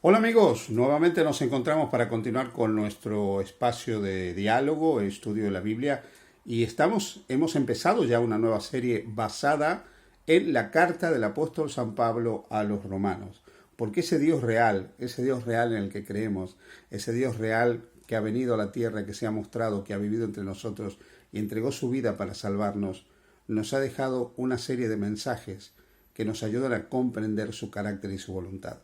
Hola amigos, nuevamente nos encontramos para continuar con nuestro espacio de diálogo, estudio de la Biblia y hemos empezado ya una nueva serie basada en la carta del apóstol San Pablo a los romanos. Porque ese Dios real en el que creemos, ese Dios real que ha venido a la tierra, que se ha mostrado, que ha vivido entre nosotros y entregó su vida para salvarnos, nos ha dejado una serie de mensajes que nos ayudan a comprender su carácter y su voluntad.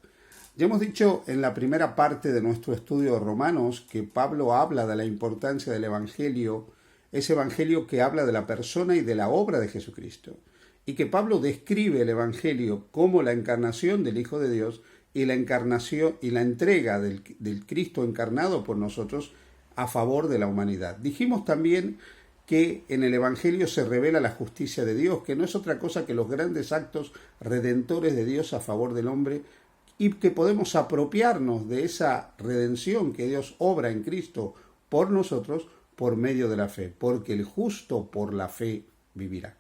Ya hemos dicho en la primera parte de nuestro estudio de Romanos que Pablo habla de la importancia del Evangelio, ese Evangelio que habla de la persona y de la obra de Jesucristo, y que Pablo describe el Evangelio como la encarnación del Hijo de Dios y la encarnación y la entrega del Cristo encarnado por nosotros a favor de la humanidad. Dijimos también que en el Evangelio se revela la justicia de Dios, que no es otra cosa que los grandes actos redentores de Dios a favor del hombre, y que podemos apropiarnos de esa redención que Dios obra en Cristo por nosotros por medio de la fe, porque el justo por la fe vivirá.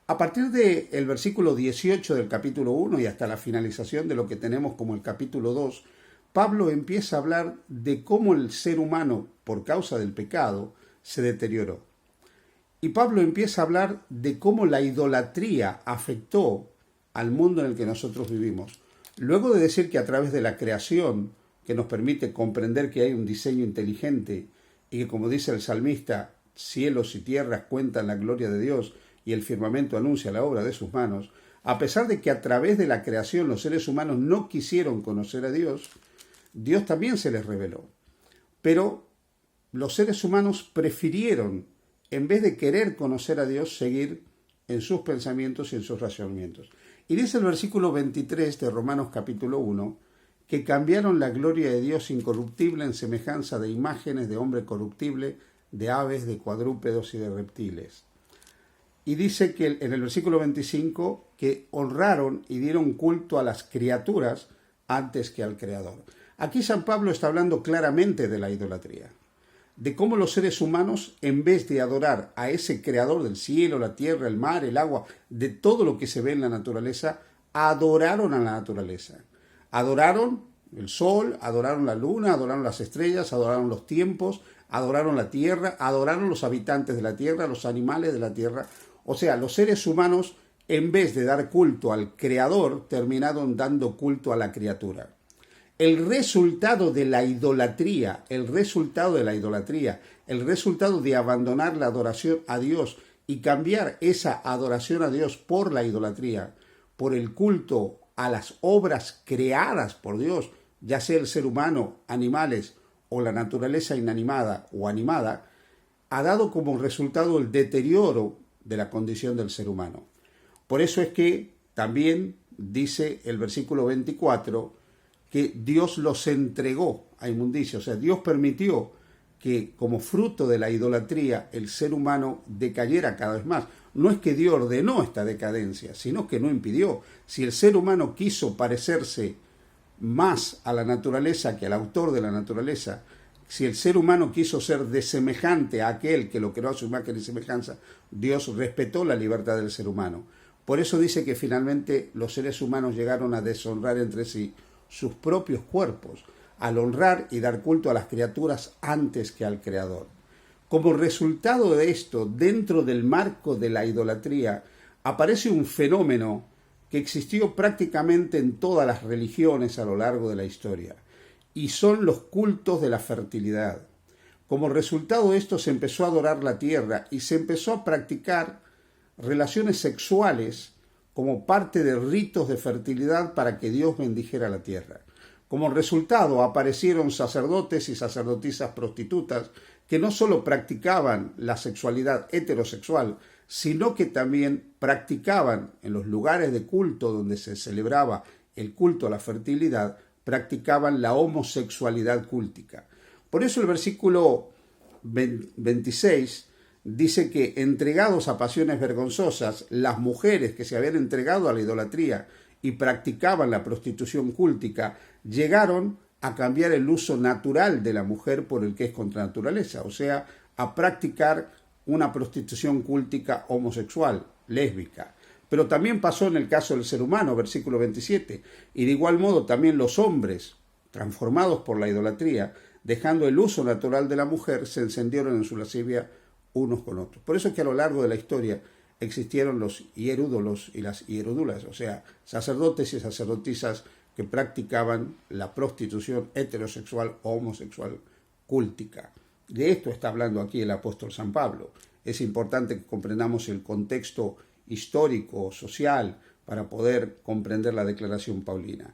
A partir del versículo 18 del capítulo 1 y hasta la finalización de lo que tenemos como el capítulo 2, Pablo empieza a hablar de cómo el ser humano, por causa del pecado, se deterioró. Y Pablo empieza a hablar de cómo la idolatría afectó al mundo en el que nosotros vivimos. Luego de decir que a través de la creación, que nos permite comprender que hay un diseño inteligente y que, como dice el salmista, cielos y tierras cuentan la gloria de Dios y el firmamento anuncia la obra de sus manos, a pesar de que a través de la creación los seres humanos no quisieron conocer a Dios, Dios también se les reveló. Pero los seres humanos prefirieron, en vez de querer conocer a Dios, seguir en sus pensamientos y en sus razonamientos. Y dice el versículo 23 de Romanos capítulo 1, que cambiaron la gloria de Dios incorruptible en semejanza de imágenes de hombre corruptible, de aves, de cuadrúpedos y de reptiles. Y dice que en el versículo 25 que honraron y dieron culto a las criaturas antes que al Creador. Aquí San Pablo está hablando claramente de la idolatría, de cómo los seres humanos, en vez de adorar a ese creador del cielo, la tierra, el mar, el agua, de todo lo que se ve en la naturaleza, adoraron a la naturaleza. Adoraron el sol, adoraron la luna, adoraron las estrellas, adoraron los tiempos, adoraron la tierra, adoraron los habitantes de la tierra, los animales de la tierra. O sea, los seres humanos, en vez de dar culto al creador, terminaron dando culto a la criatura. El resultado de la idolatría, el resultado de abandonar la adoración a Dios y cambiar esa adoración a Dios por la idolatría, por el culto a las obras creadas por Dios, ya sea el ser humano, animales o la naturaleza inanimada o animada, ha dado como resultado el deterioro de la condición del ser humano. Por eso es que también dice el versículo 24, que Dios los entregó a inmundicia. O sea, Dios permitió que como fruto de la idolatría el ser humano decayera cada vez más. No es que Dios ordenó esta decadencia, sino que no impidió. Si el ser humano quiso parecerse más a la naturaleza que al autor de la naturaleza, si el ser humano quiso ser desemejante a aquel que lo creó a su imagen y semejanza, Dios respetó la libertad del ser humano. Por eso dice que finalmente los seres humanos llegaron a deshonrar entre sí sus propios cuerpos, al honrar y dar culto a las criaturas antes que al Creador. Como resultado de esto, dentro del marco de la idolatría, aparece un fenómeno que existió prácticamente en todas las religiones a lo largo de la historia, y son los cultos de la fertilidad. Como resultado de esto se empezó a adorar la tierra y se empezó a practicar relaciones sexuales como parte de ritos de fertilidad para que Dios bendijera la tierra. Como resultado aparecieron sacerdotes y sacerdotisas prostitutas que no solo practicaban la sexualidad heterosexual, sino que también practicaban en los lugares de culto donde se celebraba el culto a la fertilidad, practicaban la homosexualidad cúltica. Por eso el versículo 26 dice que, entregados a pasiones vergonzosas, las mujeres que se habían entregado a la idolatría y practicaban la prostitución cúltica, llegaron a cambiar el uso natural de la mujer por el que es contra naturaleza, o sea, a practicar una prostitución cúltica homosexual, lésbica. Pero también pasó en el caso del ser humano, versículo 27. Y de igual modo también los hombres, transformados por la idolatría, dejando el uso natural de la mujer, se encendieron en su lascivia unos con otros. Por eso es que a lo largo de la historia existieron los hierúdolos y las hierodulas, o sea, sacerdotes y sacerdotisas que practicaban la prostitución heterosexual o homosexual cúltica. De esto está hablando aquí el apóstol San Pablo. Es importante que comprendamos el contexto histórico, social, para poder comprender la declaración paulina.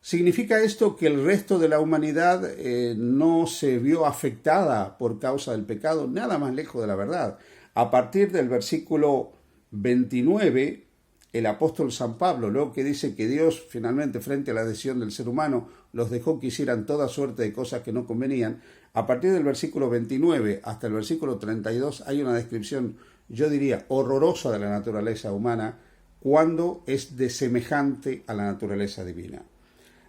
¿Significa esto que el resto de la humanidad no se vio afectada por causa del pecado? Nada más lejos de la verdad. A partir del versículo 29, el apóstol San Pablo, luego que dice que Dios finalmente frente a la decisión del ser humano los dejó que hicieran toda suerte de cosas que no convenían, a partir del versículo 29 hasta el versículo 32 hay una descripción, yo diría, horrorosa de la naturaleza humana cuando es desemejante a la naturaleza divina.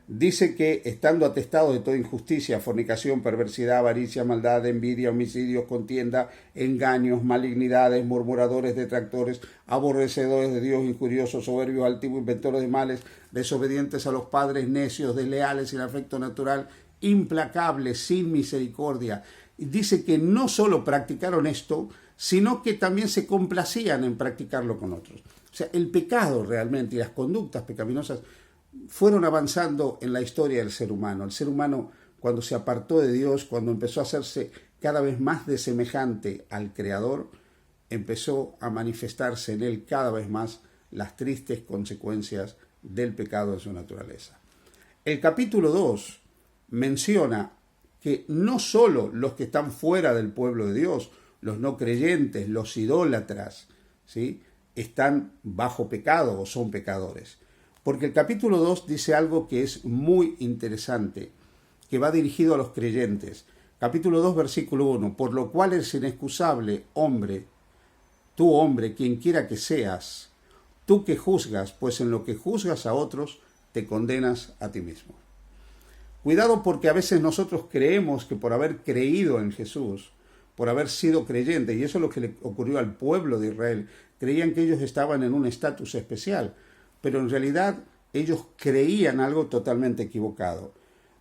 Dice que, estando atestados de toda injusticia, fornicación, perversidad, avaricia, maldad, envidia, homicidios, contienda, engaños, malignidades, murmuradores, detractores, aborrecedores de Dios, injuriosos, soberbios, altivos, inventores de males, desobedientes a los padres, necios, desleales, sin afecto natural, implacables, sin misericordia. Y dice que no solo practicaron esto, sino que también se complacían en practicarlo con otros. O sea, el pecado realmente y las conductas pecaminosas fueron avanzando en la historia del ser humano. El ser humano, cuando se apartó de Dios, cuando empezó a hacerse cada vez más desemejante al Creador, empezó a manifestarse en él cada vez más las tristes consecuencias del pecado de su naturaleza. El capítulo 2 menciona que no solo los que están fuera del pueblo de Dios, los no creyentes, los idólatras, ¿sí?, están bajo pecado o son pecadores. Porque el capítulo 2 dice algo que es muy interesante, que va dirigido a los creyentes. Capítulo 2, versículo 1. Por lo cual es inexcusable, hombre, tú hombre, quien quiera que seas, tú que juzgas, pues en lo que juzgas a otros, te condenas a ti mismo. Cuidado, porque a veces nosotros creemos que por haber creído en Jesús, por haber sido creyentes, y eso es lo que le ocurrió al pueblo de Israel, creían que ellos estaban en un estatus especial, pero en realidad ellos creían algo totalmente equivocado.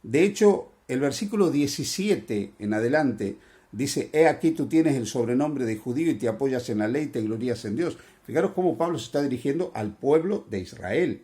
De hecho, el versículo 17 en adelante dice: he aquí tú tienes el sobrenombre de judío y te apoyas en la ley y te glorías en Dios. Fijaros cómo Pablo se está dirigiendo al pueblo de Israel,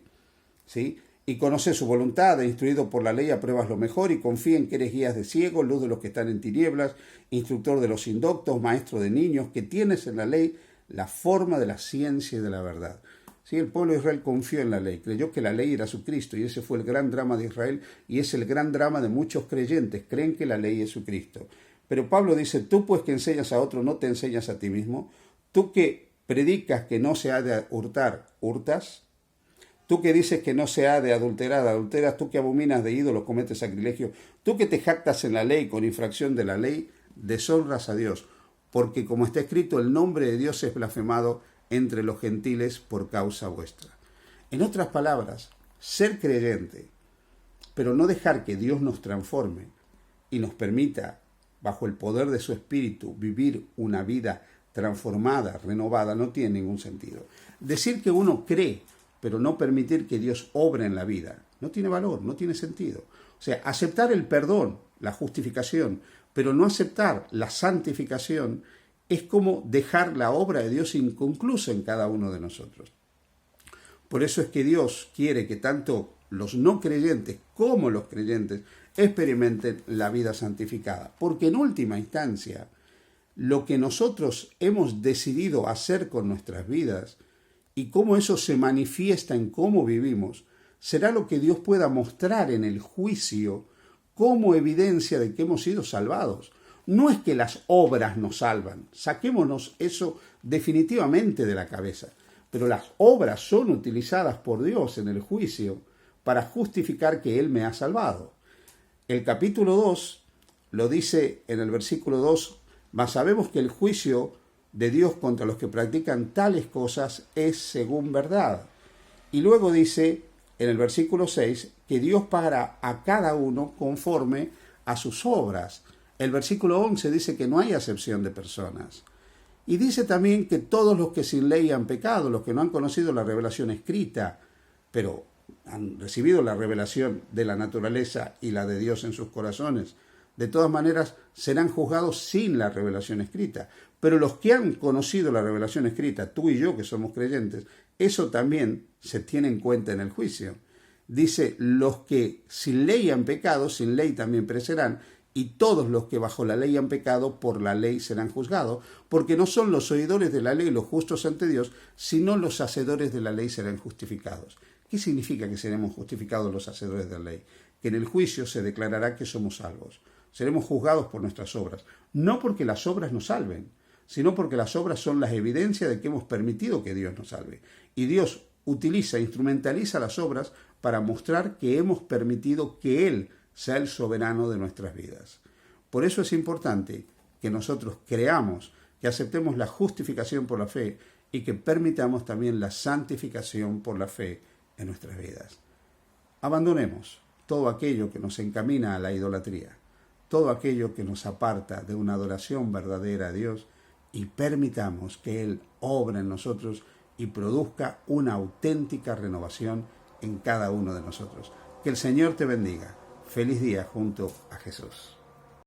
¿sí? Y conoces su voluntad, instruido por la ley, apruebas lo mejor y confía en que eres guías de ciegos, luz de los que están en tinieblas, instructor de los indoctos, maestro de niños, que tienes en la ley la forma de la ciencia y de la verdad. Sí, el pueblo de Israel confió en la ley, creyó que la ley era su Cristo, y ese fue el gran drama de Israel, y es el gran drama de muchos creyentes, creen que la ley es su Cristo. Pero Pablo dice: tú pues que enseñas a otro, no te enseñas a ti mismo, tú que predicas que no se ha de hurtar, hurtas, tú que dices que no se ha de adulterar, adulteras, tú que abominas de ídolos, cometes sacrilegio, tú que te jactas en la ley con infracción de la ley, deshonras a Dios, porque como está escrito, el nombre de Dios es blasfemado entre los gentiles por causa vuestra. En otras palabras, ser creyente, pero no dejar que Dios nos transforme y nos permita, bajo el poder de su Espíritu, vivir una vida transformada, renovada, no tiene ningún sentido. Decir que uno cree, pero no permitir que Dios obre en la vida, no tiene valor, no tiene sentido. O sea, aceptar el perdón, la justificación, pero no aceptar la santificación, es como dejar la obra de Dios inconclusa en cada uno de nosotros. Por eso es que Dios quiere que tanto los no creyentes como los creyentes experimenten la vida santificada. Porque en última instancia, lo que nosotros hemos decidido hacer con nuestras vidas y cómo eso se manifiesta en cómo vivimos, será lo que Dios pueda mostrar en el juicio como evidencia de que hemos sido salvados. No es que las obras nos salvan, saquémonos eso definitivamente de la cabeza, pero las obras son utilizadas por Dios en el juicio para justificar que Él me ha salvado. El capítulo 2 lo dice en el versículo 2, mas sabemos que el juicio de Dios contra los que practican tales cosas es según verdad. Y luego dice en el versículo 6 que Dios pagará a cada uno conforme a sus obras. El versículo 11 dice que no hay acepción de personas. Y dice también que todos los que sin ley han pecado, los que no han conocido la revelación escrita, pero han recibido la revelación de la naturaleza y la de Dios en sus corazones, de todas maneras serán juzgados sin la revelación escrita. Pero los que han conocido la revelación escrita, tú y yo que somos creyentes, eso también se tiene en cuenta en el juicio. Dice, los que sin ley han pecado, sin ley también perecerán, y todos los que bajo la ley han pecado, por la ley serán juzgados, porque no son los oidores de la ley los justos ante Dios, sino los hacedores de la ley serán justificados. ¿Qué significa que seremos justificados los hacedores de la ley? Que en el juicio se declarará que somos salvos. Seremos juzgados por nuestras obras, no porque las obras nos salven, sino porque las obras son las evidencias de que hemos permitido que Dios nos salve. Y Dios instrumentaliza las obras para mostrar que hemos permitido que Él sea el soberano de nuestras vidas. Por eso es importante que nosotros creamos, que aceptemos la justificación por la fe y que permitamos también la santificación por la fe en nuestras vidas. Abandonemos todo aquello que nos encamina a la idolatría, todo aquello que nos aparta de una adoración verdadera a Dios, y permitamos que Él obre en nosotros y produzca una auténtica renovación en cada uno de nosotros. Que el Señor te bendiga. Feliz día junto a Jesús.